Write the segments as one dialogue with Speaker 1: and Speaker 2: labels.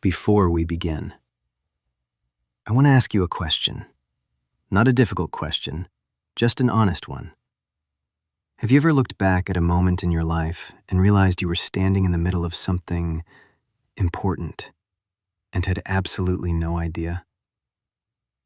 Speaker 1: Before we begin, I want to ask you a question. Not a difficult question, just an honest one. Have you ever looked back at a moment in your life and realized you were standing in the middle of something important and had absolutely no idea?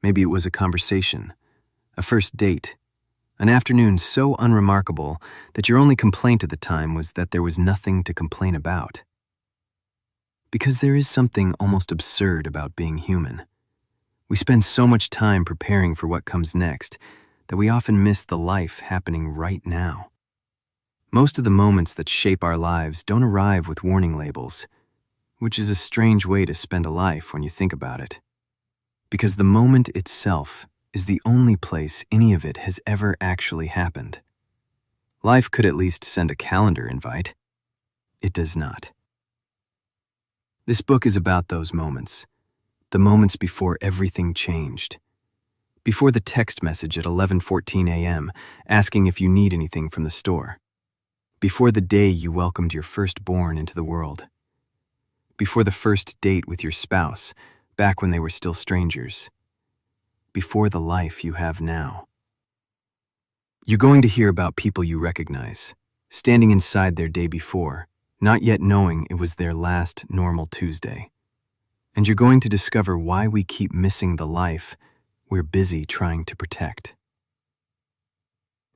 Speaker 1: Maybe it was a conversation, a first date, an afternoon so unremarkable that your only complaint at the time was that there was nothing to complain about. Because there is something almost absurd about being human. We spend so much time preparing for what comes next that we often miss the life happening right now. Most of the moments that shape our lives don't arrive with warning labels, which is a strange way to spend a life when you think about it. Because the moment itself is the only place any of it has ever actually happened. Life could at least send a calendar invite. It does not. This book is about those moments, the moments before everything changed. Before the text message at 11:14 a.m. asking if you need anything from the store. Before the day you welcomed your firstborn into the world. Before the first date with your spouse, back when they were still strangers. Before the life you have now. You're going to hear about people you recognize, standing inside their day before, not yet knowing it was their last normal Tuesday. And you're going to discover why we keep missing the life we're busy trying to protect.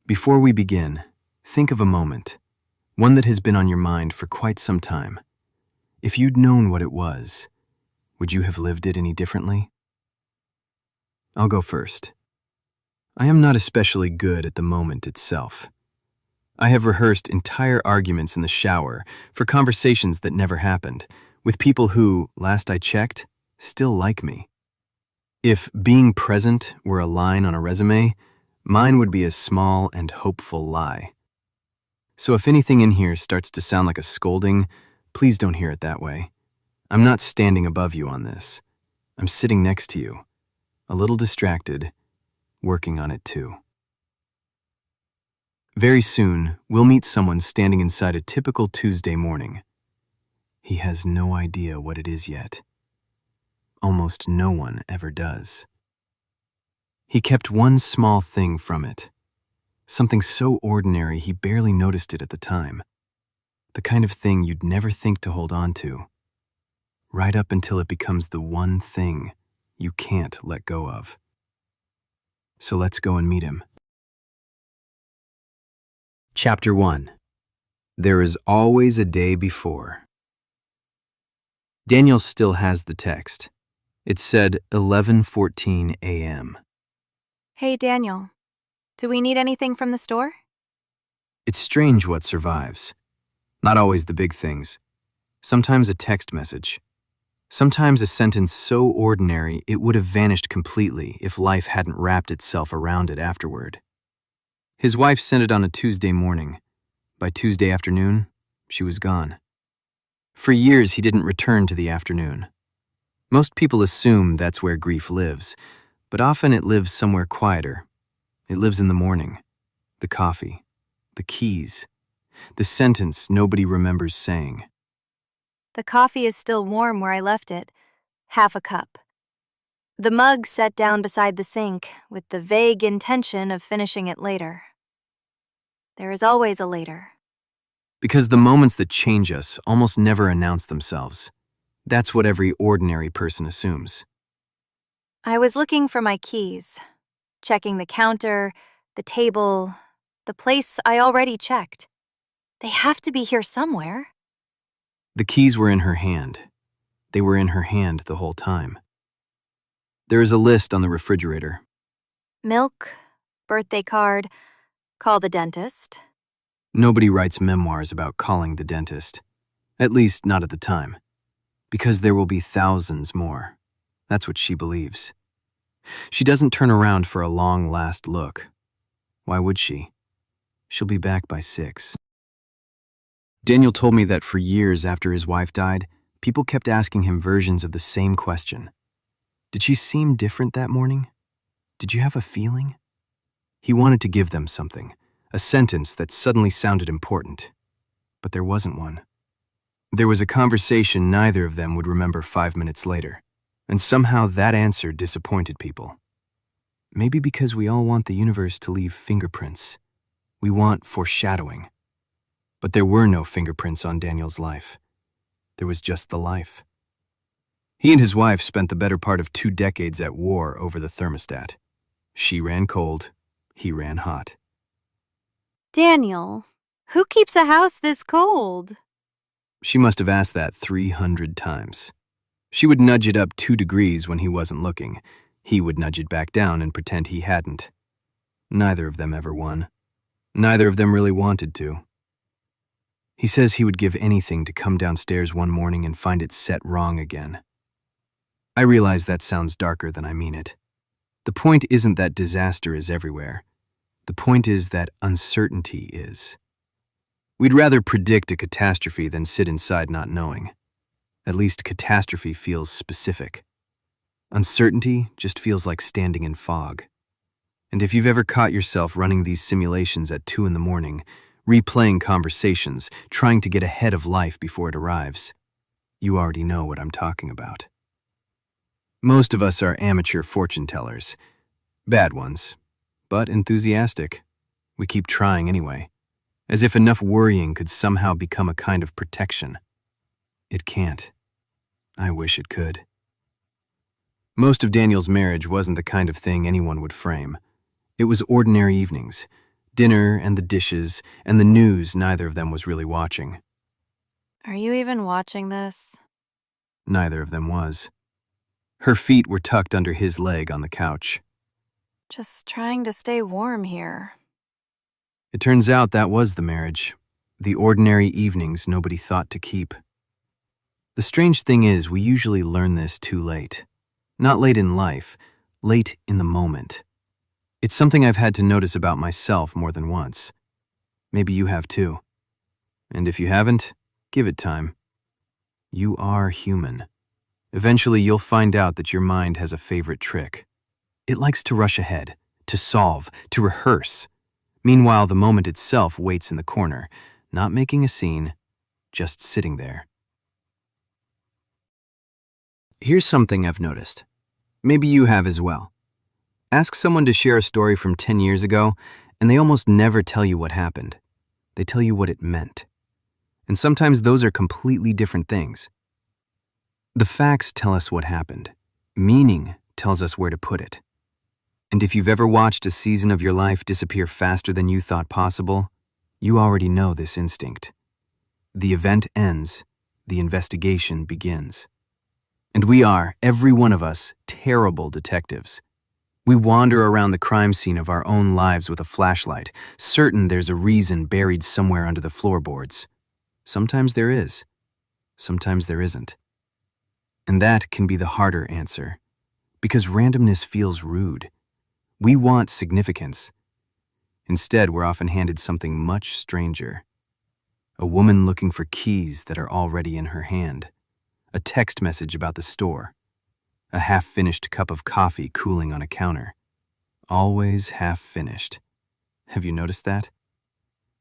Speaker 1: Before we begin, think of a moment, one that has been on your mind for quite some time. If you'd known what it was, would you have lived it any differently? I'll go first. I am not especially good at the moment itself. I have rehearsed entire arguments in the shower for conversations that never happened, with people who, last I checked, still like me. If being present were a line on a resume, mine would be a small and hopeful lie. So if anything in here starts to sound like a scolding, please don't hear it that way. I'm not standing above you on this. I'm sitting next to you, a little distracted, working on it too. Very soon, we'll meet someone standing inside a typical Tuesday morning. He has no idea what it is yet. Almost no one ever does. He kept one small thing from it. Something so ordinary he barely noticed it at the time. The kind of thing you'd never think to hold on to. Right up until it becomes the one thing you can't let go of. So let's go and meet him. Chapter 1. There is always a day before. Daniel still has the text. It said 11:14 a.m.
Speaker 2: Hey, Daniel. Do we need anything from the store?
Speaker 1: It's strange what survives. Not always the big things. Sometimes a text message. Sometimes a sentence so ordinary it would have vanished completely if life hadn't wrapped itself around it afterward. His wife sent it on a Tuesday morning. By Tuesday afternoon, she was gone. For years, he didn't return to the afternoon. Most people assume that's where grief lives, but often it lives somewhere quieter. It lives in the morning, the coffee, the keys, the sentence nobody remembers saying.
Speaker 2: The coffee is still warm where I left it, half a cup. The mug set down beside the sink with the vague intention of finishing it later. There is always a later.
Speaker 1: Because the moments that change us almost never announce themselves. That's what every ordinary person assumes.
Speaker 2: I was looking for my keys, checking the counter, the table, the place I already checked. They have to be here somewhere.
Speaker 1: The keys were in her hand. They were in her hand the whole time. There is a list on the refrigerator.
Speaker 2: Milk, birthday card, call the dentist.
Speaker 1: Nobody writes memoirs about calling the dentist. At least not at the time. Because there will be thousands more. That's what she believes. She doesn't turn around for a long last look. Why would she? She'll be back by 6. Daniel told me that for years after his wife died, people kept asking him versions of the same question. Did she seem different that morning? Did you have a feeling? He wanted to give them something, a sentence that suddenly sounded important. But there wasn't one. There was a conversation neither of them would remember 5 minutes later, and somehow that answer disappointed people. Maybe because we all want the universe to leave fingerprints. We want foreshadowing. But there were no fingerprints on Daniel's life. There was just the life. He and his wife spent the better part of 2 decades at war over the thermostat. She ran cold, he ran hot.
Speaker 2: Daniel, who keeps a house this cold?
Speaker 1: She must have asked that 300 times. She would nudge it up 2 degrees when he wasn't looking. He would nudge it back down and pretend he hadn't. Neither of them ever won. Neither of them really wanted to. He says he would give anything to come downstairs one morning and find it set wrong again. I realize that sounds darker than I mean it. The point isn't that disaster is everywhere. The point is that uncertainty is. We'd rather predict a catastrophe than sit inside not knowing. At least catastrophe feels specific. Uncertainty just feels like standing in fog. And if you've ever caught yourself running these simulations at 2 a.m, replaying conversations, trying to get ahead of life before it arrives, you already know what I'm talking about. Most of us are amateur fortune tellers. Bad ones, but enthusiastic. We keep trying anyway, as if enough worrying could somehow become a kind of protection. It can't. I wish it could. Most of Daniel's marriage wasn't the kind of thing anyone would frame. It was ordinary evenings, dinner and the dishes and the news neither of them was really watching.
Speaker 2: Are you even watching this?
Speaker 1: Neither of them was. Her feet were tucked under his leg on the couch.
Speaker 2: Just trying to stay warm here.
Speaker 1: It turns out that was the marriage, the ordinary evenings nobody thought to keep. The strange thing is, we usually learn this too late. Not late in life, late in the moment. It's something I've had to notice about myself more than once. Maybe you have too. And if you haven't, give it time. You are human. Eventually you'll find out that your mind has a favorite trick. It likes to rush ahead, to solve, to rehearse. Meanwhile, the moment itself waits in the corner, not making a scene, just sitting there. Here's something I've noticed. Maybe you have as well. Ask someone to share a story from 10 years ago, and they almost never tell you what happened. They tell you what it meant. And sometimes those are completely different things. The facts tell us what happened. Meaning tells us where to put it. And if you've ever watched a season of your life disappear faster than you thought possible, you already know this instinct. The event ends, the investigation begins. And we are, every one of us, terrible detectives. We wander around the crime scene of our own lives with a flashlight, certain there's a reason buried somewhere under the floorboards. Sometimes there is. Sometimes there isn't. And that can be the harder answer, because randomness feels rude. We want significance. Instead, we're often handed something much stranger. A woman looking for keys that are already in her hand. A text message about the store. A half-finished cup of coffee cooling on a counter. Always half-finished. Have you noticed that?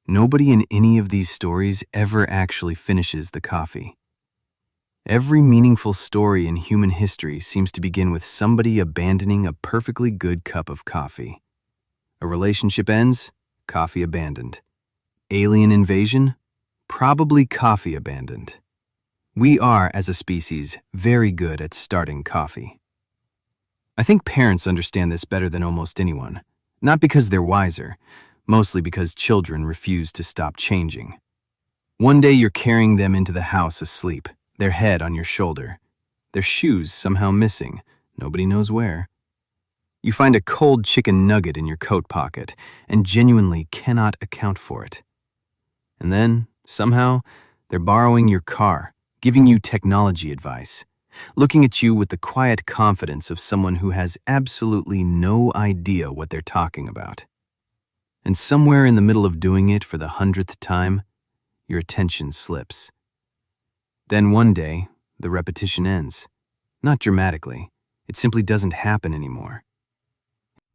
Speaker 1: Nobody in any of these stories ever actually finishes the coffee. Every meaningful story in human history seems to begin with somebody abandoning a perfectly good cup of coffee. A relationship ends, coffee abandoned. Alien invasion, probably coffee abandoned. We are, as a species, very good at starting coffee. I think parents understand this better than almost anyone, not because they're wiser, mostly because children refuse to stop changing. One day you're carrying them into the house asleep, their head on your shoulder, their shoes somehow missing, nobody knows where. You find a cold chicken nugget in your coat pocket and genuinely cannot account for it. And then, somehow, they're borrowing your car, giving you technology advice, looking at you with the quiet confidence of someone who has absolutely no idea what they're talking about. And somewhere in the middle of doing it for the 100th time, your attention slips. Then one day, the repetition ends. Not dramatically. It simply doesn't happen anymore.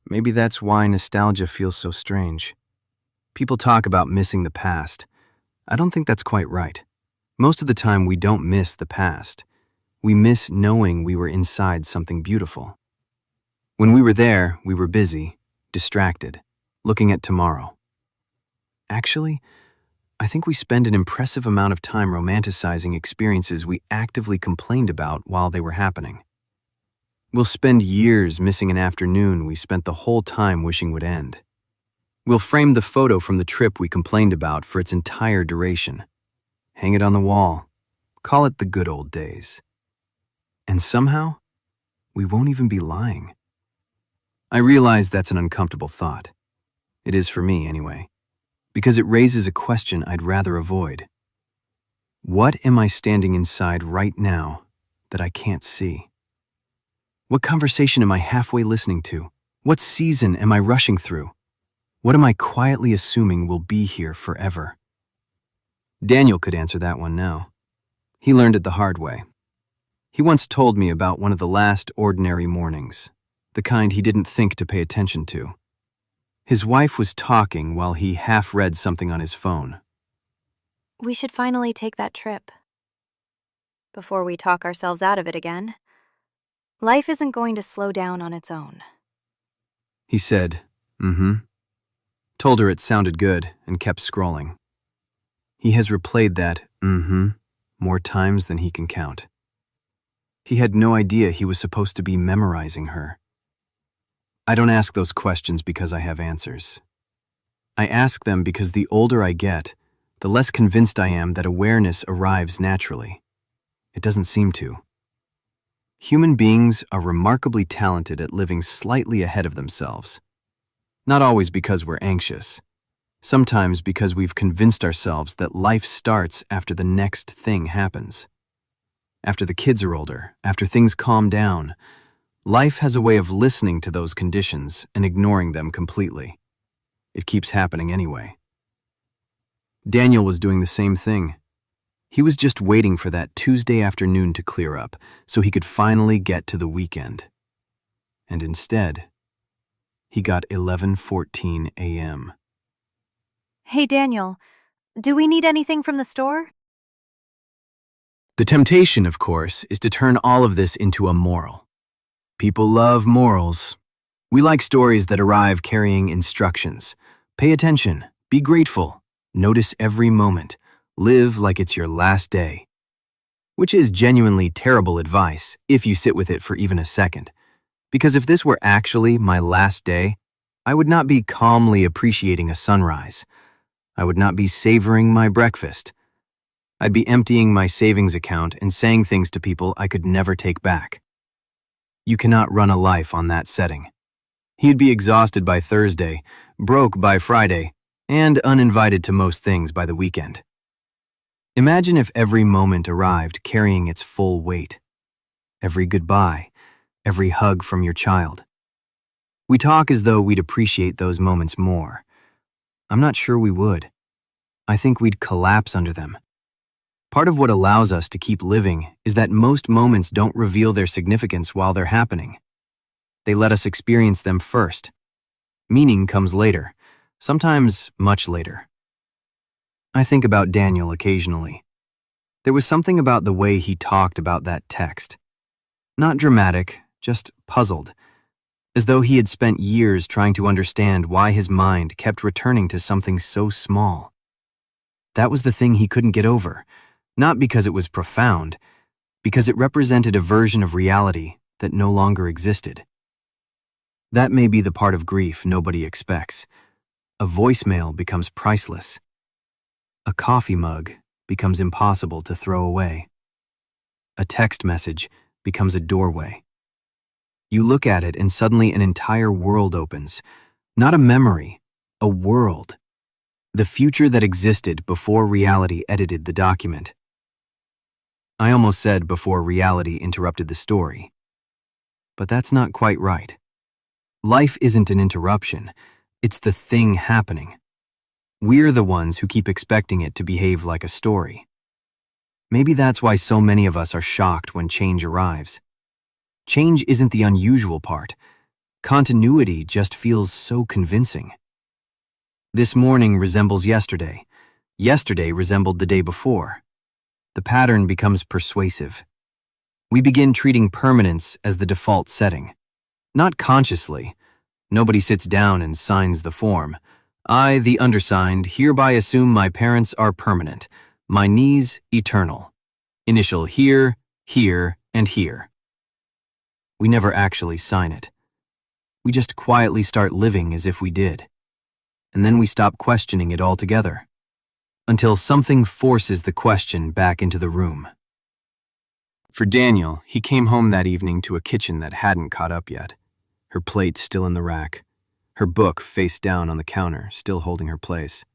Speaker 1: Maybe that's why nostalgia feels so strange. People talk about missing the past. I don't think that's quite right. Most of the time, we don't miss the past. We miss knowing we were inside something beautiful. When we were there, we were busy, distracted, looking at tomorrow. Actually, I think we spend an impressive amount of time romanticizing experiences we actively complained about while they were happening. We'll spend years missing an afternoon we spent the whole time wishing would end. We'll frame the photo from the trip we complained about for its entire duration. Hang it on the wall. Call it the good old days. And somehow, we won't even be lying. I realize that's an uncomfortable thought. It is for me, anyway, because it raises a question I'd rather avoid. What am I standing inside right now that I can't see? What conversation am I halfway listening to? What season am I rushing through? What am I quietly assuming will be here forever? Daniel could answer that one now. He learned it the hard way. He once told me about one of the last ordinary mornings, the kind he didn't think to pay attention to. His wife was talking while he half read something on his phone.
Speaker 2: We should finally take that trip. Before we talk ourselves out of it again. Life isn't going to slow down on its own.
Speaker 1: He said, told her it sounded good and kept scrolling. He has replayed that more times than he can count. He had no idea he was supposed to be memorizing her. I don't ask those questions because I have answers. I ask them because the older I get, the less convinced I am that awareness arrives naturally. It doesn't seem to. Human beings are remarkably talented at living slightly ahead of themselves. Not always because we're anxious. Sometimes because we've convinced ourselves that life starts after the next thing happens. After the kids are older, after things calm down, life has a way of listening to those conditions and ignoring them completely. It keeps happening anyway. Daniel was doing the same thing. He was just waiting for that Tuesday afternoon to clear up so he could finally get to the weekend. And instead, he got 11:14 a.m.
Speaker 2: Hey, Daniel, do we need anything from the store?
Speaker 1: The temptation, of course, is to turn all of this into a moral. People love morals. We like stories that arrive carrying instructions. Pay attention, be grateful, notice every moment, live like it's your last day. Which is genuinely terrible advice if you sit with it for even a second. Because if this were actually my last day, I would not be calmly appreciating a sunrise. I would not be savoring my breakfast. I'd be emptying my savings account and saying things to people I could never take back. You cannot run a life on that setting. He'd be exhausted by Thursday, broke by Friday, and uninvited to most things by the weekend. Imagine if every moment arrived carrying its full weight. Every goodbye, every hug from your child. We talk as though we'd appreciate those moments more. I'm not sure we would. I think we'd collapse under them. Part of what allows us to keep living is that most moments don't reveal their significance while they're happening. They let us experience them first. Meaning comes later, sometimes much later. I think about Daniel occasionally. There was something about the way he talked about that text. Not dramatic, just puzzled, as though he had spent years trying to understand why his mind kept returning to something so small. That was the thing he couldn't get over, not because it was profound, because it represented a version of reality that no longer existed. That may be the part of grief nobody expects. A voicemail becomes priceless. A coffee mug becomes impossible to throw away. A text message becomes a doorway. You look at it and suddenly an entire world opens. Not a memory, a world. The future that existed before reality edited the document. I almost said before reality interrupted the story. But that's not quite right. Life isn't an interruption, it's the thing happening. We're the ones who keep expecting it to behave like a story. Maybe that's why so many of us are shocked when change arrives. Change isn't the unusual part. Continuity just feels so convincing. This morning resembles yesterday. Yesterday resembled the day before. The pattern becomes persuasive. We begin treating permanence as the default setting. Not consciously. Nobody sits down and signs the form. I, the undersigned, hereby assume my parents are permanent, my knees eternal. Initial here, here, and here. We never actually sign it. We just quietly start living as if we did. And then we stop questioning it altogether. Until something forces the question back into the room. For Daniel, he came home that evening to a kitchen that hadn't caught up yet. Her plate still in the rack. Her book face down on the counter, still holding her place.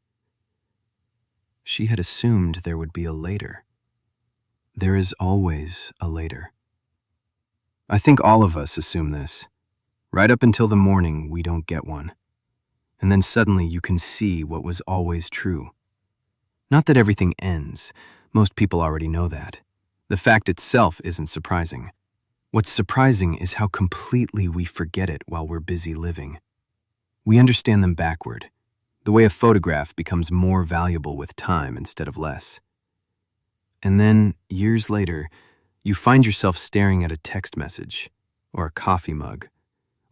Speaker 1: She had assumed there would be a later. There is always a later. I think all of us assume this. Right up until the morning, we don't get one. And then suddenly you can see what was always true. Not that everything ends. Most people already know that. The fact itself isn't surprising. What's surprising is how completely we forget it while we're busy living. We understand them backward, the way a photograph becomes more valuable with time instead of less. And then, years later, you find yourself staring at a text message, or a coffee mug,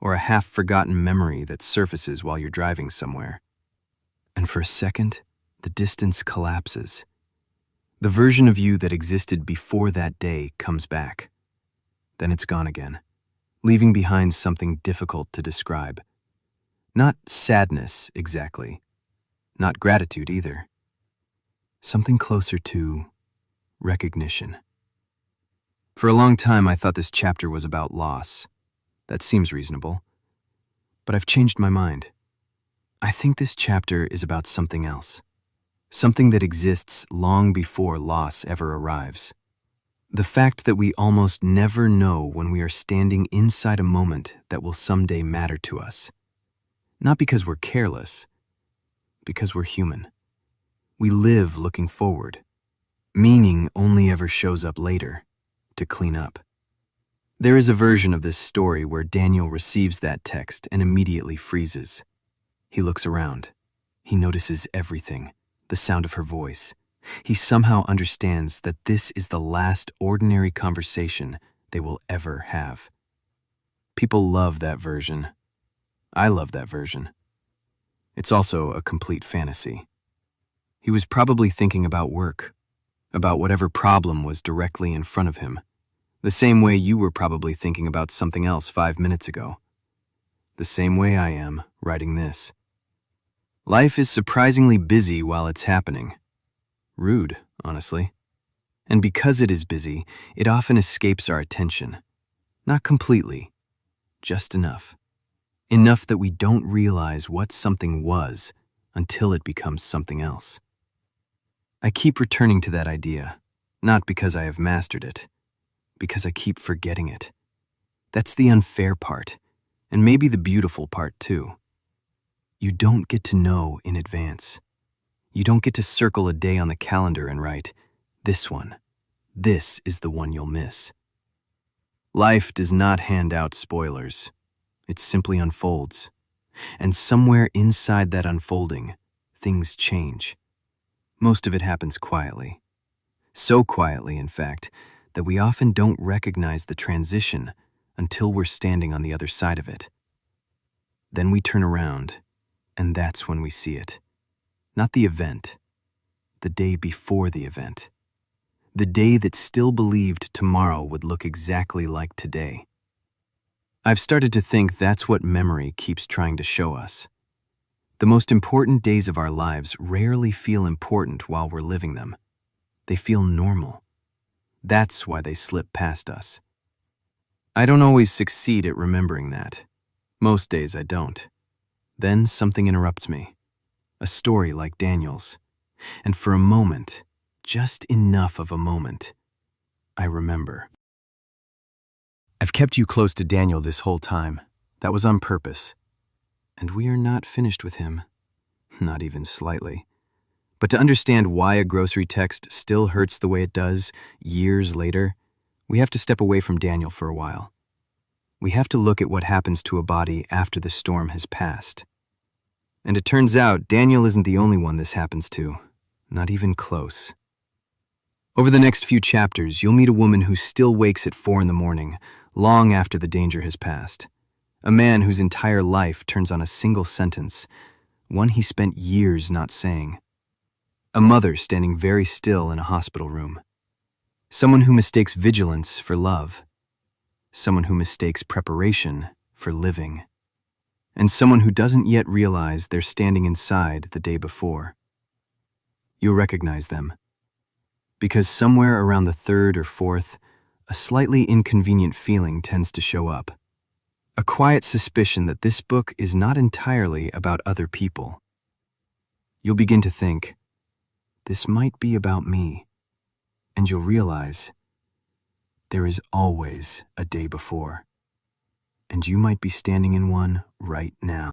Speaker 1: or a half-forgotten memory that surfaces while you're driving somewhere. And for a second, the distance collapses. The version of you that existed before that day comes back. Then it's gone again, leaving behind something difficult to describe. Not sadness, exactly. Not gratitude, either. Something closer to recognition. For a long time, I thought this chapter was about loss. That seems reasonable. But I've changed my mind. I think this chapter is about something else. Something that exists long before loss ever arrives. The fact that we almost never know when we are standing inside a moment that will someday matter to us. Not because we're careless, because we're human. We live looking forward. Meaning only ever shows up later, to clean up. There is a version of this story where Daniel receives that text and immediately freezes. He looks around. He notices everything, the sound of her voice. He somehow understands that this is the last ordinary conversation they will ever have. People love that version. I love that version. It's also a complete fantasy. He was probably thinking about work, about whatever problem was directly in front of him, the same way you were probably thinking about something else 5 minutes ago. The same way I am writing this. Life is surprisingly busy while it's happening. Rude, honestly. And because it is busy, it often escapes our attention. Not completely, just enough. Enough that we don't realize what something was until it becomes something else. I keep returning to that idea, not because I have mastered it, because I keep forgetting it. That's the unfair part, and maybe the beautiful part too. You don't get to know in advance. You don't get to circle a day on the calendar and write, this one, this is the one you'll miss. Life does not hand out spoilers. It simply unfolds. And somewhere inside that unfolding, things change. Most of it happens quietly. So quietly, in fact, that we often don't recognize the transition until we're standing on the other side of it. Then we turn around, and that's when we see it. Not the event, the day before the event. The day that still believed tomorrow would look exactly like today. I've started to think that's what memory keeps trying to show us. The most important days of our lives rarely feel important while we're living them. They feel normal. That's why they slip past us. I don't always succeed at remembering that. Most days I don't. Then something interrupts me. A story like Daniel's. And for a moment, just enough of a moment, I remember. I've kept you close to Daniel this whole time. That was on purpose. And we are not finished with him. Not even slightly. But to understand why a grocery text still hurts the way it does years later, we have to step away from Daniel for a while. We have to look at what happens to a body after the storm has passed. And it turns out Daniel isn't the only one this happens to. Not even close. Over the next few chapters, you'll meet a woman who still wakes at 4 in the morning, long after the danger has passed. A man whose entire life turns on a single sentence, one he spent years not saying. A mother standing very still in a hospital room. Someone who mistakes vigilance for love. Someone who mistakes preparation for living. And someone who doesn't yet realize they're standing inside the day before. You'll recognize them. Because somewhere around the third or fourth, a slightly inconvenient feeling tends to show up. A quiet suspicion that this book is not entirely about other people. You'll begin to think, this might be about me, and you'll realize there is always a day before, and you might be standing in one right now.